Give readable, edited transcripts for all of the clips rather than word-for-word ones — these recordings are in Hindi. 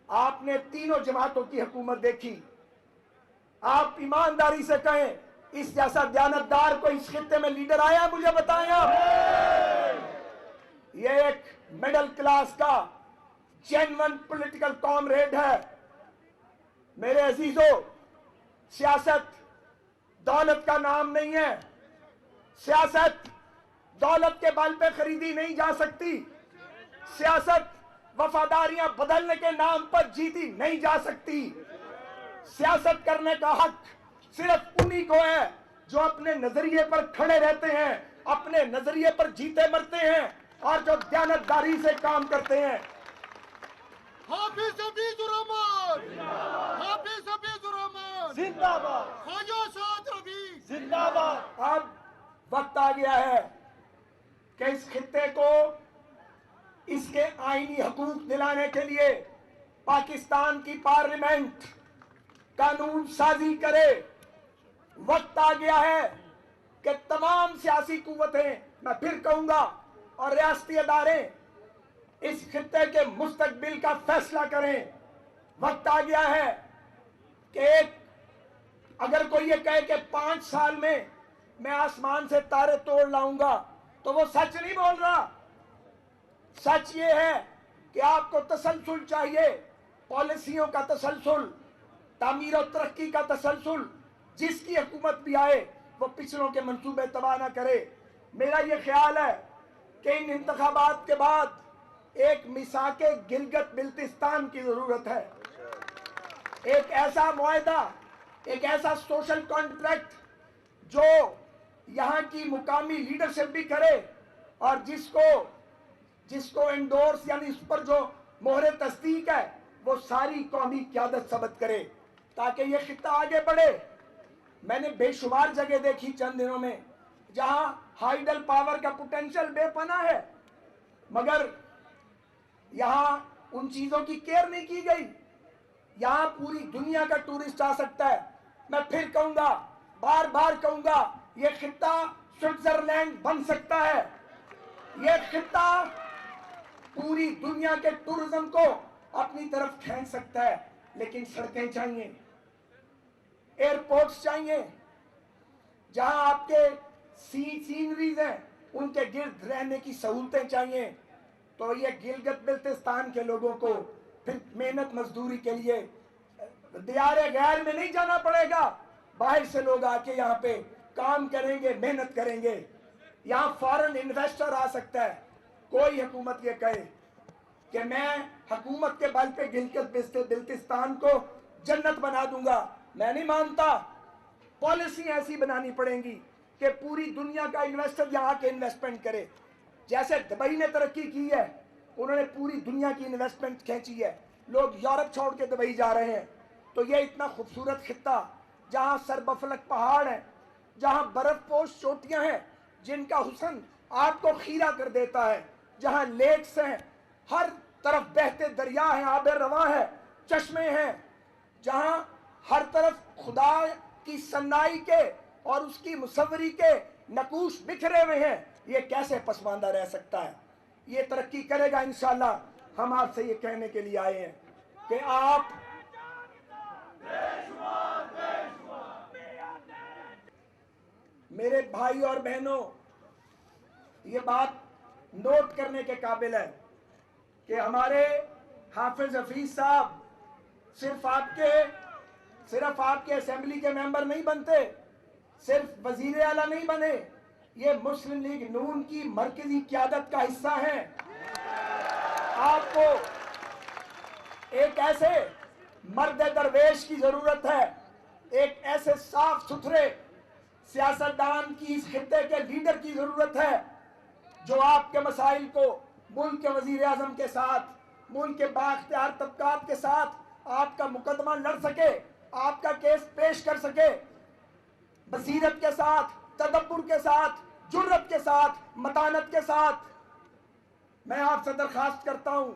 आपने तीनों जमातों की हुकूमत देखी। आप ईमानदारी से कहें, इस जैसा दयानतदार कोई इस खित्ते में लीडर आया? मुझे बताएं आप। ये एक मिडिल क्लास का जेन्युइन पॉलिटिकल कॉमरेड है। मेरे अजीजों, सियासत दौलत का नाम नहीं है। सियासत दौलत के बल पे खरीदी नहीं जा सकती। सियासत वफादारियां बदलने के नाम पर जीती नहीं जा सकती। सियासत करने का हक सिर्फ उन्हीं को है जो अपने नजरिए पर खड़े रहते हैं, अपने नजरिए पर जीते मरते हैं और जो दयानतदारी से काम करते हैं। हाफिज हफीजुर रहमान, हाफिज हफीजुर रहमान जिंदाबाद, ख्वाजा साद रफी जिंदाबाद। अब वक्त आ गया है कि इस खित्ते को इसके आईनी हकूक दिलाने के लिए पाकिस्तान की पार्लियामेंट कानून साजी करे। वक्त आ गया है कि तमाम सियासी कुव्वतें, मैं फिर कहूंगा, और रियासती अदारे इस खित्ते के मुस्तकबिल का फैसला करें। वक्त आ गया है कि अगर कोई ये कहे कि 5 साल में मैं आसमान से तारे तोड़ लाऊंगा, तो वो सच नहीं बोल रहा। सच ये है कि आपको तसलसल चाहिए, पॉलिसियों का तसलसल, तामीर और तरक्की का तसलसल। जिसकी हुकूमत भी आए वो पिछलों के मंसूबे तबाह ना करे। मेरा ये ख्याल है कि इन इंतखाबात के बाद एक मिसाके गिलगित बिल्तिस्तान की जरूरत है। एक ऐसा मुआहदा, एक ऐसा सोशल कॉन्ट्रैक्ट जो यहाँ की मुकामी लीडरशिप भी करे और जिसको एंडोर्स, यानी इस पर जो मोहरे तस्दीक है, वो सारी कौमी क़यादत सबत करे ताकि ये खित्ता आगे बढ़े। मैंने बेशुमार जगह देखी चंद दिनों में जहां हाइडल पावर का पोटेंशियल बेपना है, मगर यहां उन चीजों की केयर नहीं की गई। यहां पूरी दुनिया का टूरिस्ट आ सकता है। मैं फिर कहूंगा, बार बार कहूंगा, यह खित्ता स्विट्जरलैंड बन सकता है। यह खित्ता पूरी दुनिया के टूरिज्म को अपनी तरफ खींच सकता है, लेकिन सड़कें चाहिए, एयरपोर्ट्स चाहिए, जहां आपके सीनरीज हैं उनके गिर्द रहने की सहूलतें चाहिए। तो ये गिलगित बिल्तिस्तान के लोगों को फिर मेहनत मजदूरी के लिए दियारे गैर में नहीं जाना पड़ेगा। बाहर से लोग आके यहाँ पे काम करेंगे, मेहनत करेंगे। यहाँ फॉरेन इन्वेस्टर आ सकता है। कोई हुकूमत ये कहे कि मैं हुकूमत के बल पे गिलगित बिल्तिस्तान को जन्नत बना दूंगा, मैं नहीं मानता। पॉलिसी ऐसी बनानी पड़ेगी कि पूरी दुनिया का इन्वेस्टर यहाँ के इन्वेस्टमेंट करे। जैसे दुबई ने तरक्की की है, उन्होंने पूरी दुनिया की इन्वेस्टमेंट खींची है। लोग यूरोप छोड़ के दुबई जा रहे हैं। तो ये इतना खूबसूरत खित्ता जहाँ सरबफलक पहाड़ है, जहाँ बर्फपोश चोटियाँ हैं जिनका हुस्न आपको खीरा कर देता है, जहाँ लेक्स हैं, हर तरफ बहते दरिया हैं, आबे रवा है, चश्मे हैं, जहाँ हर तरफ खुदा की सन्नाई के और उसकी मुसव्वरी के नकूश बिखरे हुए हैं। ये कैसे पसमानदा रह सकता है? ये तरक्की करेगा इंशाअल्लाह। हम आपसे ये कहने के लिए आए हैं कि आप मेरे भाई और बहनों, ये बात नोट करने के काबिल है कि हमारे हाफिज हफीज साहब सिर्फ आपके असेंबली के मेंबर नहीं बनते, सिर्फ वजीर आला नहीं बने, ये मुस्लिम लीग नून की मरकजी क़यादत का हिस्सा हैं। आपको एक ऐसे मर्द दरवेश की जरूरत है, एक ऐसे साफ सुथरे सियासतदान की, इस खित्ते के लीडर की जरूरत है जो आपके मसाइल को मुल्क के वजीर आजम के साथ, मुल्क के बाख्तियार तबकात के साथ आपका मुकदमा लड़ सके, आपका केस पेश कर सके, बसीरत के साथ, तदब्बुर के साथ, जुर्रत के साथ, मतानत के साथ। मैं आपसे दरखास्त करता हूं,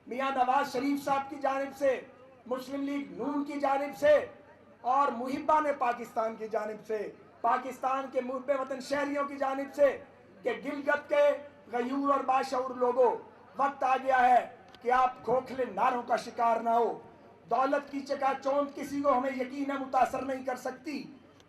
मियां नवाज शरीफ साहब की जानिब से, मुस्लिम लीग नून की जानिब से और मुहिब्बान पाकिस्तान की जानिब से, पाकिस्तान के मुहब्बे वतन शहरियों की जानिब से कि गिलगित के गयूर और बाशऊर लोगों, वक्त आ गया है कि कि आप खोखले नारों का शिकार ना हो। दौलत की चकाचौंध किसी को हमें यकीनन मुतासर नहीं कर सकती।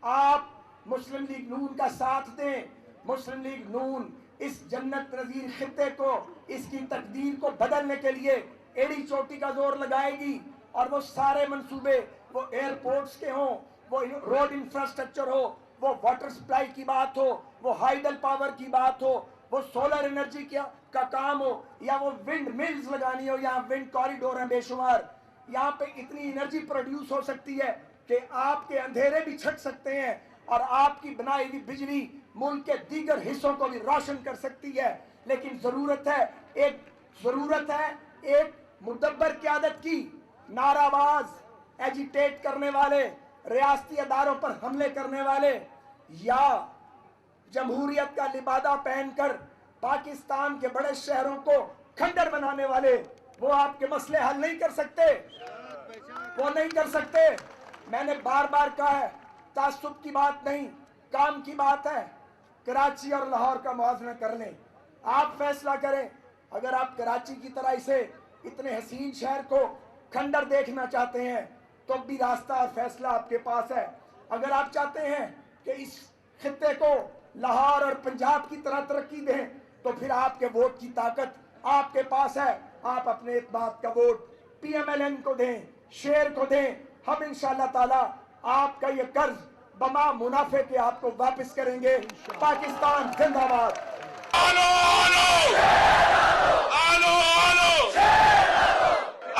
आप मुस्लिम लीग नून का साथ दें। मुस्लिम लीग नून इस जन्नत नजीर खित्ते को, इसकी तकदीर को बदलने के लिए एड़ी चोटी का जोर लगाएगी। और वो सारे मंसूबे, वो एयरपोर्ट्स के हों, वो रोड इंफ्रास्ट्रक्चर हो, वो वाटर सप्लाई की बात हो, वो हाइडल पावर की बात हो, वो सोलर एनर्जी का काम हो, या वो विंड मिल्स लगानी हो, यहाँ विंड कॉरिडोर हैं बेशुमार। यहाँ पे इतनी एनर्जी प्रोड्यूस हो सकती है कि आपके अंधेरे भी छट सकते हैं और आपकी बनाई हुई बिजली मुल्क के दीगर हिस्सों को भी रोशन कर सकती है। लेकिन जरूरत है एक मुदब्बर क़यादत की। नाराबाज, एजिटेट करने वाले, रियासती अदारों पर हमले करने वाले या जमहूरियत का लिबादा पहनकर पाकिस्तान के बड़े शहरों को खंडर बनाने वाले, वो आपके मसले हल नहीं कर सकते। वो नहीं कर सकते। मैंने बार बार कहा है, तासुब की बात नहीं, काम की बात है। कराची और लाहौर का मुआवजा कर लें, आप फैसला करें। अगर आप कराची की तरह इसे इतने हसीन शहर को खंडर देखना चाहते हैं तो भी रास्ता और फैसला आपके पास है। अगर आप चाहते हैं कि इस खित्ते को लाहौर और पंजाब की तरह तरक्की दें तो फिर आपके वोट की ताकत आपके पास है। आप अपने इत्मीनान का वोट PMLN को दें, शेर को दें। हम इंशाअल्लाह ताला आपका ये कर्ज बमा मुनाफे के आपको वापस करेंगे। पाकिस्तान जिंदाबाद। आलो आलो आलो आलो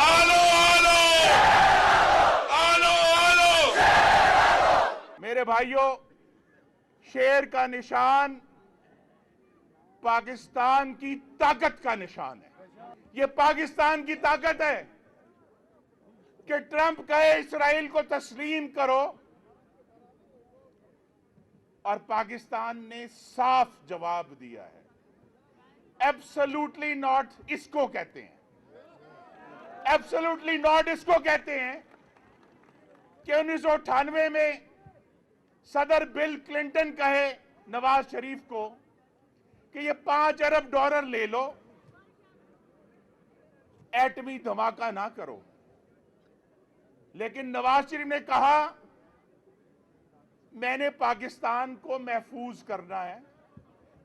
आलो आलो आलो आलो। मेरे भाइयों, शेर का निशान पाकिस्तान की ताकत का निशान है। ये पाकिस्तान की ताकत है कि ट्रंप कहे इस्राइल को तस्लीम करो और पाकिस्तान ने साफ जवाब दिया है, एब्सोल्युटली नॉट इसको कहते हैं, एब्सोल्युटली नॉट इसको कहते हैं कि 1998 में सदर बिल क्लिंटन कहे नवाज शरीफ को कि ये $5 अरब ले लो, एटमी धमाका ना करो। लेकिन नवाज शरीफ ने कहा मैंने पाकिस्तान को महफूज करना है,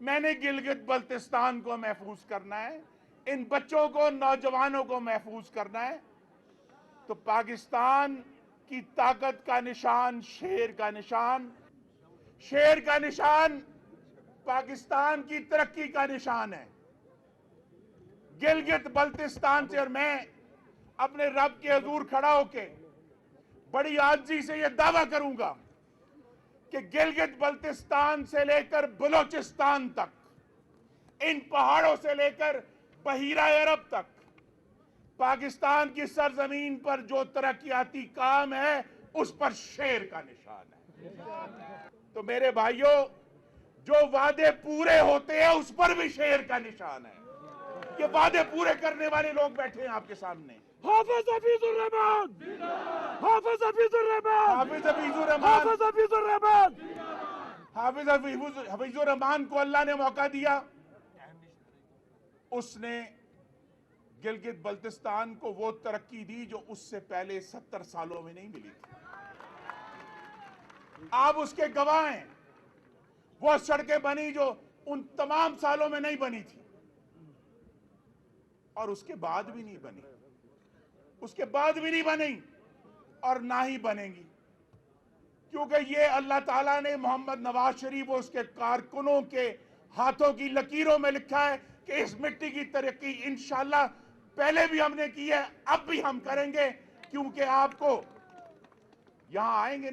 मैंने गिलगित बल्तिस्तान को महफूज करना है, इन बच्चों को, नौजवानों को महफूज करना है। तो पाकिस्तान की ताकत का निशान शेर का निशान, शेर का निशान पाकिस्तान की तरक्की का निशान है। गिलगित बल्तिस्तान से, और मैं अपने रब के हुजूर खड़ा होके बड़ी आजिज़ी से यह दावा करूंगा कि गिलगित बल्तिस्तान से लेकर बलोचिस्तान तक, इन पहाड़ों से लेकर बहीरा अरब तक, पाकिस्तान की सरजमीन पर जो तरक्याती काम है उस पर शेर का निशान है। तो मेरे भाइयों, जो वादे पूरे होते हैं उस पर भी शेर का निशान है। ये वादे पूरे करने वाले लोग बैठे हैं आपके सामने। हाफिज हफीजुर रहमान, हाफिज हफीजुर रहमान, हाफिज हफीजुर रहमान, हाफिज हफीजुर रहमान, हाफिज हफीजुर रहमान को अल्लाह ने मौका दिया। उसने गिलगित बल्तिस्तान को वो तरक्की दी जो उससे पहले 70 सालों में नहीं मिली थी। आप उसके गवाह हैं। वो सड़कें बनी जो उन तमाम सालों में नहीं बनी थी और उसके बाद भी नहीं बनी, उसके बाद भी नहीं बनी और ना ही बनेंगी, क्योंकि ये अल्लाह ताला ने मोहम्मद नवाज शरीफ और उसके कारकुनों के हाथों की लकीरों में लिखा है कि इस मिट्टी की तरक्की इंशाअल्लाह पहले भी हमने की है, अब भी हम करेंगे। क्योंकि आपको यहां आएंगे ना